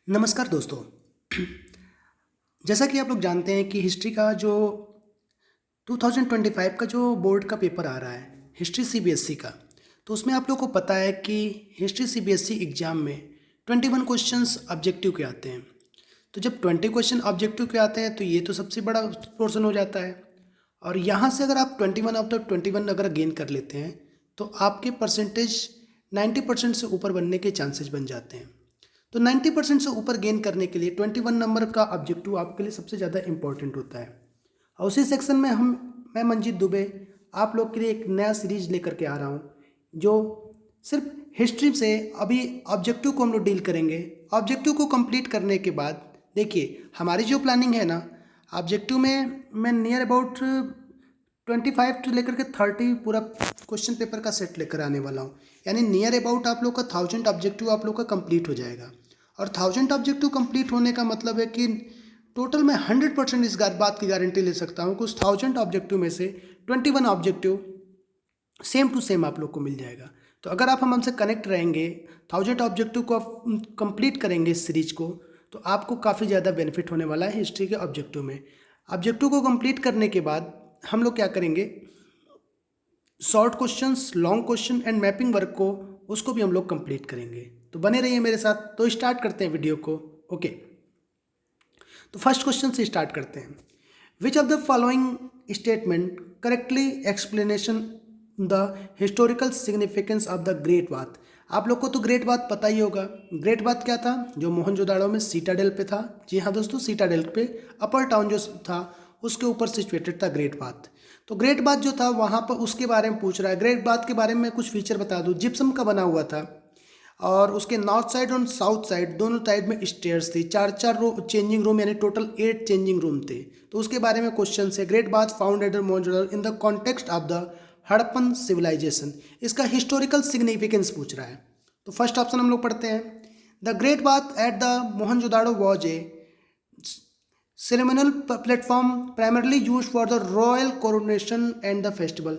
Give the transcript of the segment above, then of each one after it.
नमस्कार दोस्तों। जैसा कि आप लोग जानते हैं कि हिस्ट्री का जो 2025 का जो बोर्ड का पेपर आ रहा है, हिस्ट्री सीबीएसई का, तो उसमें आप लोग को पता है कि हिस्ट्री सीबीएसई एग्ज़ाम में 21 क्वेश्चंस ऑब्जेक्टिव के आते हैं। तो जब 20 क्वेश्चन ऑब्जेक्टिव के आते हैं तो ये तो सबसे बड़ा पोर्शन हो जाता है। और यहाँ से अगर आप 21 आउट ऑफ 21 अगर गेन कर लेते हैं तो आपके परसेंटेज 90% से ऊपर बनने के चांसेस बन जाते हैं। तो 90% से ऊपर गेन करने के लिए 21 नंबर का ऑब्जेक्टिव आपके लिए सबसे ज़्यादा इंपॉर्टेंट होता है। और उसी सेक्शन में मैं मंजीत दुबे आप लोग के लिए एक नया सीरीज लेकर के आ रहा हूँ, जो सिर्फ हिस्ट्री से अभी ऑब्जेक्टिव को हम लोग डील करेंगे। ऑब्जेक्टिव को कंप्लीट करने के बाद देखिए हमारी जो प्लानिंग है ना, ऑब्जेक्टिव में मैं नियर अबाउट 25 से लेकर के 30 पूरा क्वेश्चन पेपर का सेट लेकर आने वाला हूँ। यानी नियर अबाउट आप लोग का 1000 ऑब्जेक्टिव आप लोग का कंप्लीट हो जाएगा। और 1000 ऑब्जेक्टिव कंप्लीट होने का मतलब है कि टोटल मैं 100% इस बात की गारंटी ले सकता हूँ कि उस 1000 ऑब्जेक्टिव में से 21 ऑब्जेक्टिव सेम टू सेम आप लोग को मिल जाएगा। तो अगर आप हमसे कनेक्ट रहेंगे, 1000 ऑब्जेक्टिव को आप कंप्लीट करेंगे इस सीरीज को, तो आपको काफ़ी ज़्यादा बेनिफिट होने वाला है हिस्ट्री के ऑब्जेक्टिव में। ऑब्जेक्टिव को कंप्लीट करने के बाद हम लोग क्या करेंगे, short questions, long question and mapping work को उसको भी हम लोग कंप्लीट करेंगे। तो बने रहिए मेरे साथ। तो स्टार्ट करते हैं वीडियो को। ओके, तो फर्स्ट क्वेश्चन से स्टार्ट करते हैं। Which of the following statement correctly explanation the historical significance of the great bath. आप लोग को तो ग्रेट बाथ पता ही होगा। ग्रेट बाथ क्या था, जो मोहनजोदाड़ो में सीटाडेल पे था। जी हाँ दोस्तों, सीटाडेल पे अपर टाउन जो था उसके ऊपर सिचुएटेड था ग्रेट बाथ। तो ग्रेट बाथ जो था वहाँ पर उसके बारे में पूछ रहा है। ग्रेट बाथ के बारे में कुछ फीचर बता दूँ। जिप्सम का बना हुआ था और उसके नॉर्थ साइड और साउथ साइड दोनों साइड में स्टेयर्स थी। चार चार चेंजिंग रूम, यानी टोटल 8 चेंजिंग रूम थे। तो उसके बारे में क्वेश्चन है। Great bath found at Mohenjodaro in the context of the Harappan civilization. इसका हिस्टोरिकल सिग्निफिकेंस पूछ रहा है। तो फर्स्ट ऑप्शन हम लोग पढ़ते हैं। The great bath at the Mohenjodaro was a ceremonial platform primarily used for the royal coronation and the festival।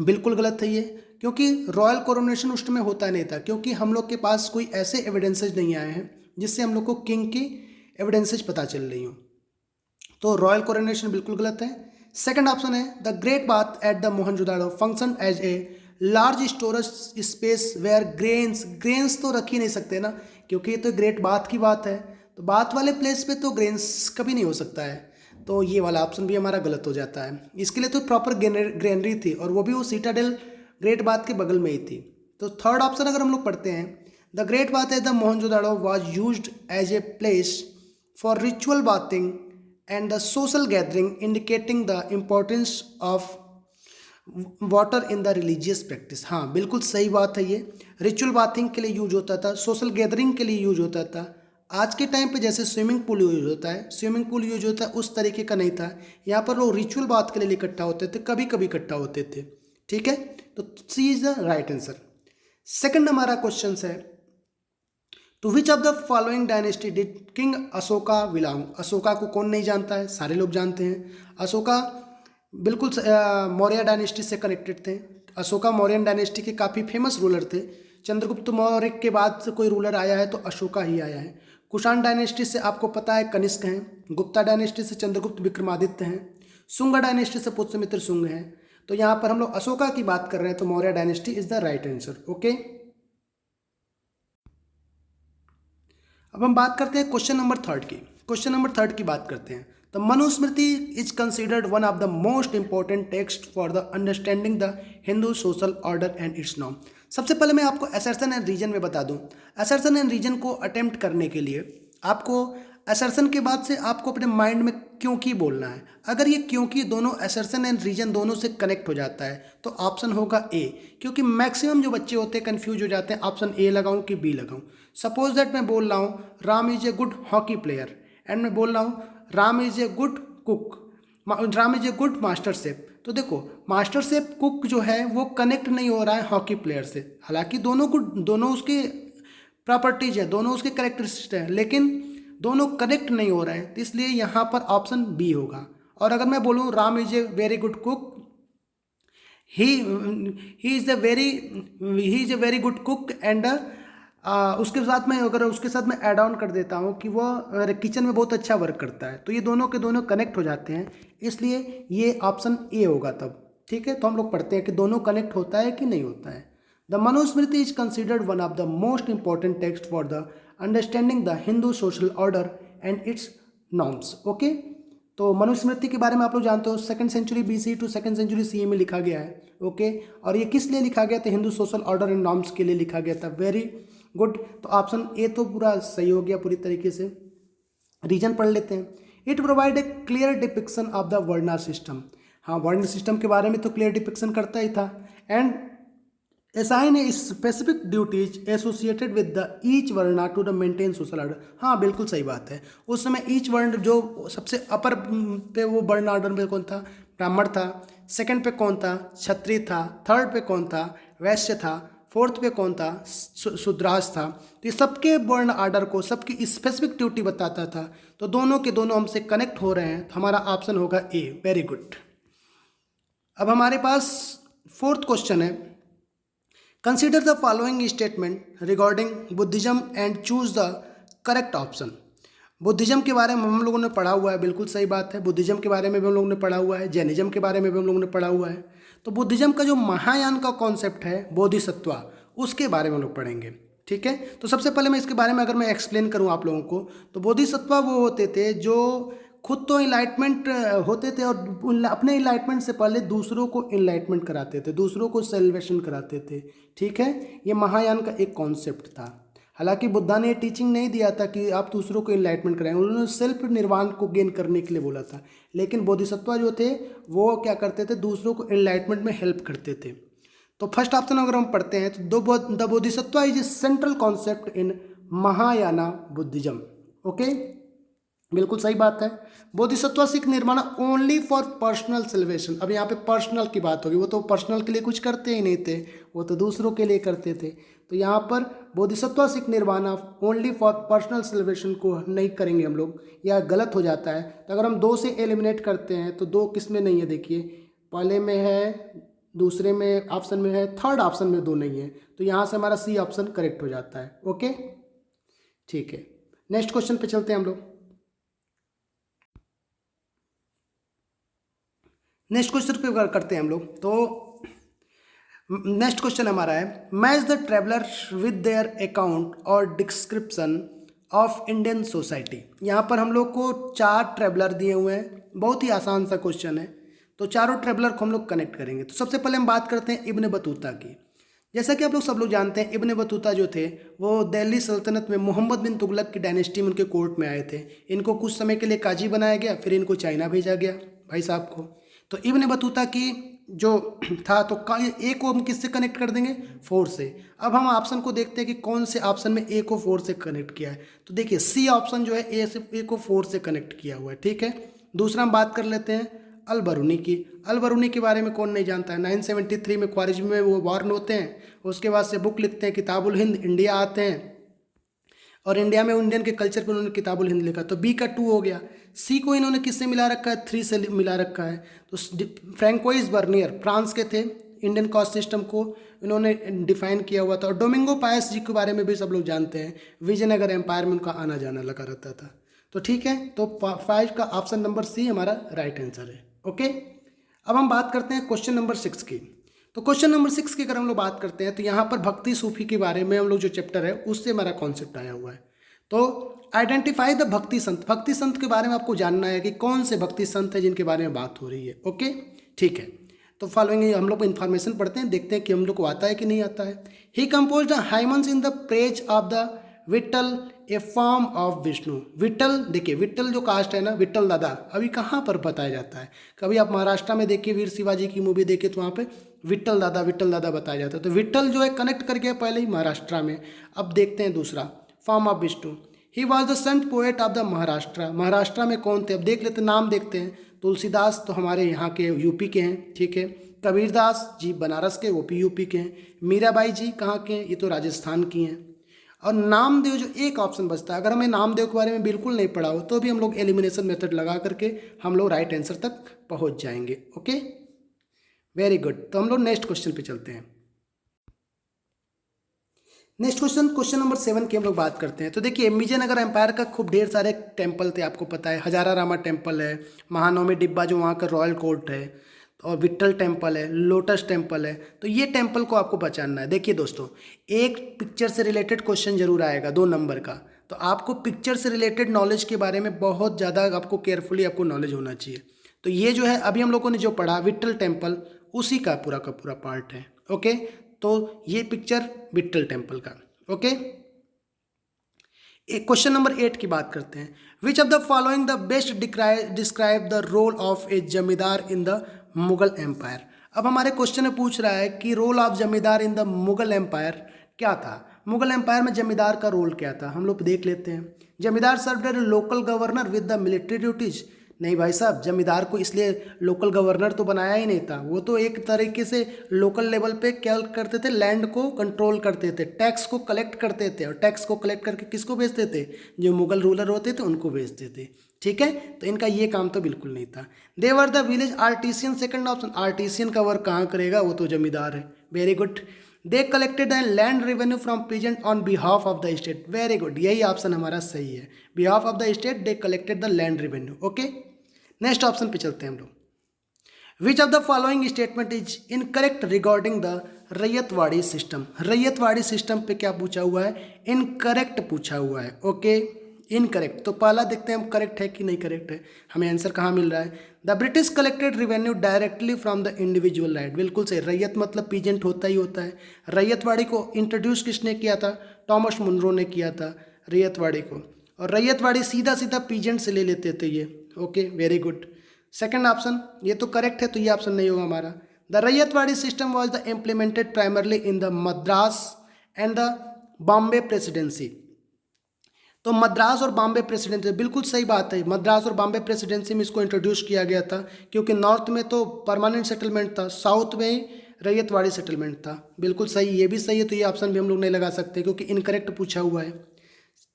बिल्कुल गलत है ये, क्योंकि रॉयल कोरोनेशन उस समय होता नहीं था, क्योंकि हम लोग के पास कोई ऐसे एविडेंसेज नहीं आए हैं जिससे हम लोग को किंग की एविडेंसेज पता चल रही हो। तो रॉयल कोरोनेशन बिल्कुल गलत है। सेकंड ऑप्शन है the great bath at the Mohenjodaro function as a large storage space where grains तो रख ही नहीं सकते ना, क्योंकि ये तो ग्रेट बाथ की बात है। तो बाथ वाले प्लेस पे तो ग्रेन्स कभी नहीं हो सकता है। तो ये वाला ऑप्शन भी हमारा गलत हो जाता है। इसके लिए तो प्रॉपर ग्रेनरी थी, और वो भी वो सीटाडेल ग्रेट बाथ के बगल में ही थी। तो थर्ड ऑप्शन अगर हम लोग पढ़ते हैं, the great bath at the Mohenjodaro was used as a place for ritual bathing and the social gathering indicating the importance of water in the religious practice. हाँ बिल्कुल सही बात है। ये रिचुअल बाथिंग के लिए यूज होता था, सोशल गैदरिंग के लिए यूज होता था। आज के टाइम पे जैसे स्विमिंग पूल यूज होता है, स्विमिंग पूल यूज होता है, उस तरीके का नहीं था। यहाँ पर लोग रिचुअल बात के लिए इकट्ठा होते थे, कभी कभी इकट्ठा होते थे। ठीक है, तो C is the right answer. Second हमारा क्वेश्चन है, to which of the following dynasty did king Ashoka belong. Ashoka को कौन नहीं जानता है, सारे लोग जानते हैं। अशोका बिल्कुल मौर्य डायनेस्टी से कनेक्टेड थे। अशोका मौर्यन डायनेस्टी के काफ़ी फेमस रूलर थे। चंद्रगुप्त मौर्य के बाद से कोई रूलर आया है तो अशोका ही आया है। कुषाण डायनेस्टी से आपको पता है कनिष्क हैं। गुप्ता डायनेस्टी से चंद्रगुप्त विक्रमादित्य हैं। शुंग डायनेस्टी से पुष्यमित्र शुंग हैं। तो यहाँ पर हम लोग अशोका की बात कर रहे हैं, तो Maurya dynasty is the right answer. Okay, अब हम बात करते हैं क्वेश्चन नंबर थर्ड की। क्वेश्चन नंबर थर्ड की बात करते हैं। The Manusmriti is considered one of the most important text for the understanding the Hindu social order and it's norm. सबसे पहले मैं आपको असर्शन एंड रीजन में बता दूं। असर्शन एंड रीजन को अटेम्प्ट करने के लिए आपको असर्शन के बाद से आपको अपने माइंड में क्योंकि बोलना है। अगर ये क्योंकि दोनों असर्शन एंड रीजन दोनों से कनेक्ट हो जाता है तो ऑप्शन होगा ए। क्योंकि मैक्सिमम जो बच्चे होते हैं कंफ्यूज हो जाते हैं, ऑप्शन ए लगाऊं कि बी लगाऊं। सपोज दैट मैं बोल रहा हूँ Ram is a good hockey player, and मैं बोल रहा हूँ Ram is a good cook, Ram is a good master chef. तो देखो मास्टर शेफ कुक जो है वो कनेक्ट नहीं हो रहा है हॉकी प्लेयर से। हालांकि दोनों को दोनों उसके प्रॉपर्टीज है, दोनों उसके करेक्टरिस्टिक्स हैं, लेकिन दोनों कनेक्ट नहीं हो रहे हैं। तो इसलिए यहाँ पर ऑप्शन बी होगा। और अगर मैं बोलूँ Ram is a very good cook, he he is a very good cook and उसके साथ में अगर उसके साथ मैं ऐड ऑन कर देता हूँ कि वह किचन में बहुत अच्छा वर्क करता है, तो ये दोनों के दोनों कनेक्ट हो जाते हैं, इसलिए ये ऑप्शन ए होगा तब। ठीक है, तो हम लोग पढ़ते हैं कि दोनों कनेक्ट होता है कि नहीं होता है। The Manusmriti is considered one of the most important text for the understanding the Hindu social order and it's norms. Okay, तो मनुस्मृति के बारे में आप लोग जानते हो 2nd century BC to 2nd century CE में लिखा गया है। ओके, और ये किस लिए लिखा गया था? Hindu social order and norms के लिए लिखा गया था। वेरी गुड, तो ऑप्शन ए तो पूरा सही हो गया पूरी तरीके से। रीजन पढ़ लेते हैं। It provide a clear depiction of the varna system. हाँ, वर्ण सिस्टम के बारे में तो क्लियर डिपिक्शन करता ही था। And assign a specific duties associated with the each varna to the maintain social order. हाँ, बिल्कुल सही बात है। उस समय ईच वर्ण जो सबसे अपर पे वो वर्ण ऑर्डर में कौन था? ब्राह्मण था। सेकंड पे कौन था? क्षत्रिय था। थर्ड पे कौन था? वैश्य था। फोर्थ पे कौन था? शूद्रास था। तो ये सबके वर्ण ऑर्डर को सबकी स्पेसिफिक ड्यूटी बताता था। तो दोनों के दोनों हमसे कनेक्ट हो रहे हैं, तो हमारा ऑप्शन होगा ए। Very good. अब हमारे पास 4th क्वेश्चन है। Consider the following statement regarding Buddhism and choose the correct option. Buddhism के बारे में हम लोगों ने पढ़ा हुआ है, बिल्कुल सही बात है। बुद्धिज्म के बारे में भी हम लोगों ने पढ़ा हुआ है, जैनिज्म के बारे में भी हम लोगों ने पढ़ा हुआ है। तो बुद्धिज्म का जो महायान का कॉन्सेप्ट है बोधिसत्वा, उसके बारे में हम लोग पढ़ेंगे। ठीक है, तो सबसे पहले मैं इसके बारे में अगर मैं एक्सप्लेन करूँ आप लोगों को, तो बोधिसत्वा वो होते थे जो खुद तो इनलाइटमेंट होते थे और अपने इनलाइटमेंट से पहले दूसरों को इनलाइटमेंट कराते थे, दूसरों को सेलिब्रेशन कराते थे। ठीक है, ये महायान का एक कॉन्सेप्ट था। हालांकि बुद्धा ने ये टीचिंग नहीं दिया था कि आप दूसरों को इनलाइटमेंट कराएं, उन्होंने सेल्फ निर्वाण को गेन करने के लिए बोला था। लेकिन बोधिसत्वा जो थे वो क्या करते थे? दूसरों को इनलाइटमेंट में हेल्प करते थे। तो फर्स्ट ऑप्शन अगर हम पढ़ते हैं तो the Bodhisattva is a central concept in Mahayana Buddhism. Okay, बिल्कुल सही बात है। बोधिसत्व सीख निर्माण ओनली फॉर पर्सनल सेलिब्रेशन। अब यहाँ पे पर्सनल की बात होगी, वो तो पर्सनल के लिए कुछ करते ही नहीं थे, वो तो दूसरों के लिए करते थे। तो यहाँ पर बोधिसत्व सीख निर्वाण ओनली फॉर पर्सनल सेलिब्रेशन को नहीं करेंगे हम लोग, यह गलत हो जाता है। तो अगर हम 2 से एलिमिनेट करते हैं तो 2 किस में नहीं है? देखिए, पहले में है, दूसरे में ऑप्शन में है, थर्ड ऑप्शन में 2 नहीं है। तो यहाँ से हमारा सी ऑप्शन करेक्ट हो जाता है। ओके, ठीक है, नेक्स्ट क्वेश्चन पे चलते हैं हम लोग। नेक्स्ट क्वेश्चन पे करते हैं हम लोग। तो नेक्स्ट क्वेश्चन हमारा है, match the traveller with their account और डिस्क्रिप्शन ऑफ इंडियन सोसाइटी। यहाँ पर हम लोग को 4 ट्रेवलर दिए हुए हैं, बहुत ही आसान सा क्वेश्चन है। तो चारों ट्रेवलर को हम लोग कनेक्ट करेंगे। तो सबसे पहले हम बात करते हैं इब्न बतूता की। जैसा कि आप लोग सब लोग जानते हैं, इब्न बतूता जो थे वो दिल्ली सल्तनत में मोहम्मद बिन तुगलक की डायनेस्टी में उनके कोर्ट में आए थे। इनको कुछ समय के लिए काजी बनाया गया, फिर इनको चाइना भेजा गया भाई साहब को। तो इब्न बतूता की जो था, तो ए को हम किससे कनेक्ट कर देंगे? 4 से। अब हम ऑप्शन को देखते हैं कि कौन से ऑप्शन में ए को 4 से कनेक्ट किया है। तो देखिए, सी ऑप्शन जो है ए को 4 से कनेक्ट किया हुआ है। ठीक है, दूसरा हम बात कर लेते हैं अल बरूनी की। अल बरूनी के बारे में कौन नहीं जानता है? 973 में ख्वारिज़मी में वो वॉर्न होते हैं, उसके बाद से बुक लिखते हैं किताबुल हिंद, इंडिया आते हैं और इंडिया में इंडियन के कल्चर पर उन्होंने किताबुल हिंद लिखा। तो बी का 2 हो गया। सी को इन्होंने किससे मिला रखा है? 3 से मिला रखा है। तो फ्रैंकोइस बर्नियर फ्रांस के थे, इंडियन कास्ट सिस्टम को इन्होंने डिफाइन किया हुआ था। और डोमिंगो पायस जी के बारे में भी सब लोग जानते हैं, विजयनगर एम्पायर में उनका आना जाना लगा रहता था। तो ठीक है, तो 5 का ऑप्शन नंबर सी हमारा राइट आंसर है। ओके, अब हम बात करते हैं क्वेश्चन नंबर 6 की। तो क्वेश्चन नंबर 6 की अगर हम लोग बात करते हैं तो यहाँ पर भक्ति सूफी के बारे में हम लोग जो चैप्टर है उससे हमारा कॉन्सेप्ट आया हुआ है। तो आइडेंटिफाई द भक्ति संत। भक्ति संत के बारे में आपको जानना है कि कौन से भक्ति संत है जिनके बारे में बात हो रही है। ओके, ठीक है, तो फॉलोइंग हम लोग इन्फॉर्मेशन पढ़ते हैं, देखते हैं कि हम लोग को आता है कि नहीं आता है। He compose the hymns in the praise of the Vitthal a form of Vishnu. Vitthal, देखिए विट्ठल जो कास्ट है ना, विट्ठल दादा अभी कहाँ पर बताया जाता है? कभी आप महाराष्ट्र में देखिए, वीर शिवाजी की मूवी देखिए तो वहाँ पे विट्ठल दादा बताया जाता है। तो विट्ठल जो है कनेक्ट कर गया पहले ही महाराष्ट्र में। अब देखते हैं दूसरा, form of Vishnu. He was the sant poet of the Maharashtra. Maharashtra में कौन थे? अब देख लेते, नाम देखते हैं। तुलसीदास तो हमारे यहाँ के यूपी के हैं, ठीक है। कबीरदास जी बनारस के, वो भी यूपी के हैं। मीराबाई जी कहाँ के हैं? ये तो राजस्थान की हैं। और नामदेव जो एक ऑप्शन बचता है, अगर हमें नामदेव के बारे में बिल्कुल नहीं पढ़ा हो तो भी हम लोग एलिमिनेशन मेथड लगा करके हम लोग राइट आंसर तक पहुंच जाएंगे। Okay, very good. तो हम लोग नेक्स्ट क्वेश्चन पे चलते हैं। नेक्स्ट क्वेश्चन, क्वेश्चन नंबर 7 की हम लोग बात करते हैं। तो देखिए विजयनगर एम्पायर का खूब ढेर सारे टेम्पल थे, आपको पता है। हजारा रामा टेम्पल है, महानवमी डिब्बा जो वहाँ का रॉयल कोर्ट है, और विट्ठल टेम्पल है, लोटस टेम्पल है। तो ये टेम्पल को आपको पहचानना है। देखिए दोस्तों, एक पिक्चर से रिलेटेड क्वेश्चन जरूर आएगा 2 नंबर का, तो आपको पिक्चर से रिलेटेड नॉलेज के बारे में बहुत ज़्यादा आपको केयरफुली आपको नॉलेज होना चाहिए। तो ये जो है अभी हम लोगों ने जो पढ़ा विट्ठल टेम्पल, उसी का पूरा पार्ट है। ओके, तो ये पिक्चर विट्ठल टेम्पल का। ओके, एक क्वेश्चन नंबर 8 की बात करते हैं। Which of the following the best describe the role of a zamindar in the Mughal empire. अब हमारे क्वेश्चन में पूछ रहा है कि रोल ऑफ जमींदार इन द मुगल एम्पायर क्या था। मुगल एम्पायर में जमींदार का रोल क्या था, हम लोग देख लेते हैं। Zamindar served as local governor with the military duties. नहीं भाई साहब, जमींदार को इसलिए लोकल गवर्नर तो बनाया ही नहीं था। वो तो एक तरीके से लोकल लेवल पे क्या करते थे, लैंड को कंट्रोल करते थे, टैक्स को कलेक्ट करते थे, और टैक्स को कलेक्ट करके किसको भेजते थे, जो मुगल रूलर होते थे उनको भेजते थे। ठीक है, तो इनका ये काम तो बिल्कुल नहीं था। They were the village artisan, second option. Artisan का वर्क कहाँ करेगा, वो तो जमींदार है। Very good. They collected the land revenue from peasant on behalf of the state. Very good, यही ऑप्शन हमारा सही है। Behalf of the state they collected the land revenue. Okay, next option पे चलते हैं हम लोग। Which of the following statement is incorrect regarding the ryotwari system. Ryotwari system पे क्या पूछा हुआ है, इनकरेक्ट पूछा हुआ है। Okay, incorrect. तो पहला देखते हैं हम करेक्ट है कि नहीं करेक्ट है, हमें आंसर कहाँ मिल रहा है। The British collected revenue directly from the individual right. बिल्कुल सही, रैयत मतलब पीजेंट होता ही होता है। रैयतवाड़ी को इंट्रोड्यूस किसने किया था, टॉमस मुनरो ने किया था रैयतवाड़ी को, और रैयतवाड़ी सीधा सीधा पीजेंट से ले लेते थे ये। Okay, very good. Second option ये तो करेक्ट है, तो ये ऑप्शन नहीं होगा हमारा। The ryotwari system was the implemented primarily in the Madras and the Bombay presidency. तो मद्रास और बॉम्बे प्रेसिडेंसी, बिल्कुल सही बात है। मद्रास और बॉम्बे प्रेसिडेंसी में इसको इंट्रोड्यूस किया गया था, क्योंकि नॉर्थ में तो परमानेंट सेटलमेंट था, साउथ में ही रैयतवाड़ी सेटलमेंट था। बिल्कुल सही, ये भी सही है, तो ये ऑप्शन भी हम लोग नहीं लगा सकते क्योंकि इनकरेक्ट पूछा हुआ है।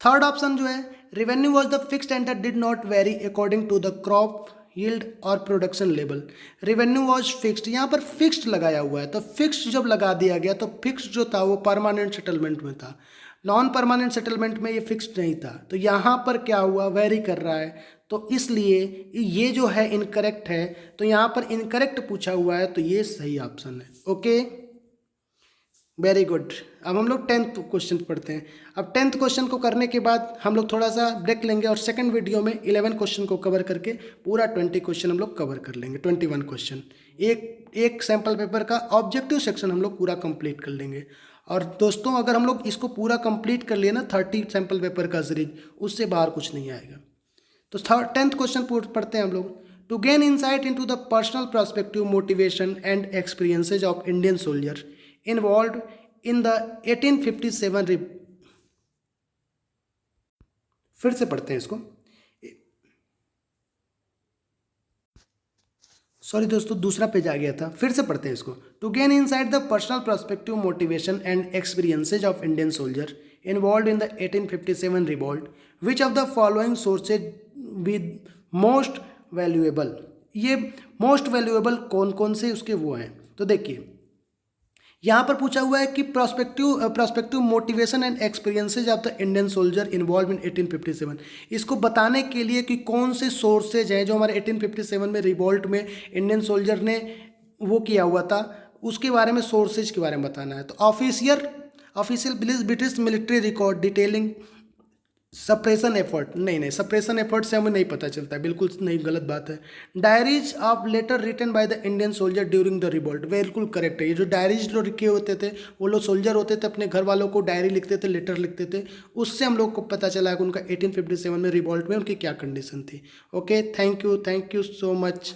थर्ड ऑप्शन जो है, revenue was the fixed and did not vary according to the crop yield और production level. Revenue was fixed, यहाँ पर फिक्स्ड लगाया हुआ है, तो फिक्स्ड जब लगा दिया गया तो फिक्स्ड जो था वो परमानेंट सेटलमेंट में था, नॉन परमानेंट सेटलमेंट में ये फिक्स्ड नहीं था। तो यहाँ पर क्या हुआ, वेरी कर रहा है, तो इसलिए ये जो है इनकरेक्ट है। तो यहाँ पर इनकरेक्ट पूछा हुआ है, तो ये सही ऑप्शन है। Okay, very good. अब हम लोग 10th क्वेश्चन पढ़ते हैं। अब 10th क्वेश्चन को करने के बाद हम लोग थोड़ा सा ब्रेक लेंगे, और सेकंड वीडियो में 11 क्वेश्चन को कवर करके पूरा 20 क्वेश्चन हम लोग कवर कर लेंगे। 21 क्वेश्चन, एक सैम्पल पेपर का ऑब्जेक्टिव सेक्शन हम लोग पूरा कंप्लीट कर लेंगे। और दोस्तों, अगर हम लोग इसको पूरा कंप्लीट कर लिए ना, 30 सैम्पल पेपर का सीरीज, उससे बाहर कुछ नहीं आएगा। तो 10th क्वेश्चन पढ़ते हैं हम लोग। To gain insight into the personal perspective, motivation and experiences of Indian soldier involved in the 1857 फिर से पढ़ते हैं इसको, सॉरी दोस्तों दूसरा पेज आ गया था, फिर से पढ़ते हैं इसको। To gain inside the personal perspective, motivation and experiences of Indian soldier involve in the 1857 revolt, which of the following sources with most valuable. ये मोस्ट वैल्यूएबल कौन कौन से उसके वो हैं, तो देखिए यहाँ पर पूछा हुआ है कि prospective motivation and experiences of the Indian soldier involve इन 1857। इसको बताने के लिए कि कौन से सोर्सेज हैं जो हमारे 1857 में रिवॉल्ट में इंडियन सोल्जर ने वो किया हुआ था, उसके बारे में सोर्सेज के बारे में बताना है। तो official British military record detailing suppression effort, नहीं सप्रेशन एफर्ट से हमें नहीं पता चलता है, बिल्कुल नहीं, गलत बात है। Diaries of letter written by the Indian soldier during the revolt, बिल्कुल करेक्ट है। ये जो डायरीज जो लिखे होते थे, वो लोग सोल्जर होते थे, अपने घर वालों को डायरी लिखते थे, लेटर लिखते थे, उससे हम लोग को पता चला कि उनका 1857 में रिवोल्ट में उनकी क्या कंडीशन थी। Okay, thank you so much.